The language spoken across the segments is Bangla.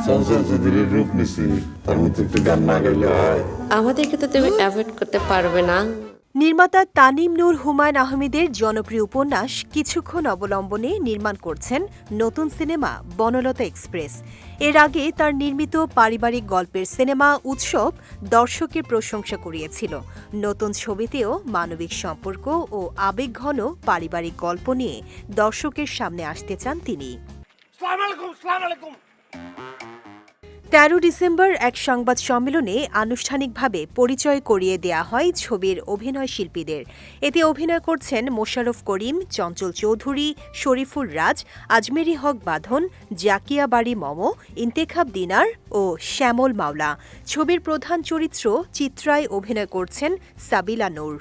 চঞ্চল চৌধুরীর রূপ নিছি, তার মতো একটু গান না গাইলে হয়? আমাদেরকে তো তুমি অ্যাভয়েড করতে পারবে না। নির্মাতা তানিম নূর হুমায়ুন আহমেদের জনপ্রিয় উপন্যাস কিছুক্ষণ অবলম্বনে নির্মাণ করছেন নতুন সিনেমা বনলতা এক্সপ্রেস। এর আগে তার নির্মিত পারিবারিক গল্পের সিনেমা উৎসব দর্শকের প্রশংসা কুড়িয়েছিল। নতুন ছবিতেও মানবিক সম্পর্ক ও আবেগঘন পারিবারিক গল্প নিয়ে দর্শকের সামনে আসতে চান তিনি। ১৩ ডিসেম্বর এক সংবাদ সম্মেলনে আনুষ্ঠানিকভাবে পরিচয় করিয়ে দেয়া হয় ছবির অভিনয় শিল্পীদের। এতে অভিনয় করছেন মোশাররফ করিম, চঞ্চল চৌধুরী, শরীফুল রাজ, আজমেরী হক বাঁধন, জাকিয়া বাড়ি মম, ইন্তেখাব দিনার ও শ্যামল মাওলা। ছবির প্রধান চরিত্র চিত্রায় অভিনয় করছেন সাবিলা নূর।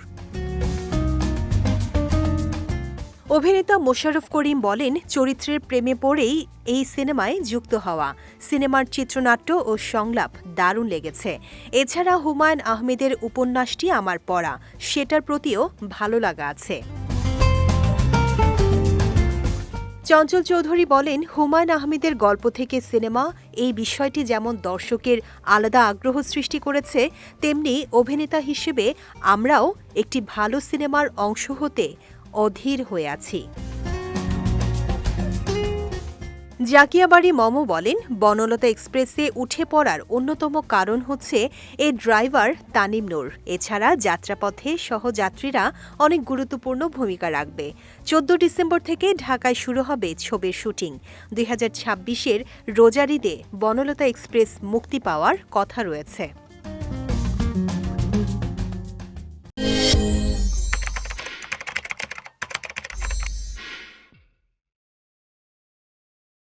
অভিনেতা মোশাররফ করিম বলেন, চরিত্রের প্রেমে পড়েই এই সিনেমায় যুক্ত হওয়া। সিনেমার চিত্রনাট্য ও সংলাপ দারুণ লেগেছে। এছাড়া হুমায়ুন আহমেদের উপন্যাসটি আমার পড়া, সেটার প্রতিও ভালো লাগা আছে। চঞ্চল চৌধুরী বলেন, হুমায়ুন আহমেদের গল্প থেকে সিনেমা, এই বিষয়টি যেমন দর্শকের আলাদা আগ্রহ সৃষ্টি করেছে, তেমনি অভিনেতা হিসেবে আমরাও একটি ভালো সিনেমার অংশ হতে অধীর হয়ে আছি। জাকিয়া বাড়ি মম বলেন, বনলতা এক্সপ্রেসে উঠে পড়ার অন্যতম কারণ হচ্ছে এর ড্রাইভার তানিম নূর। এছাড়া যাত্রাপথে সহযাত্রীরা অনেক গুরুত্বপূর্ণ ভূমিকা রাখবে। ১৪ ডিসেম্বর থেকে ঢাকায় শুরু হবে ছবির শুটিং। ২০২৬-এর রোজার ঈদে বনলতা এক্সপ্রেস মুক্তি পাওয়ার কথা রয়েছে।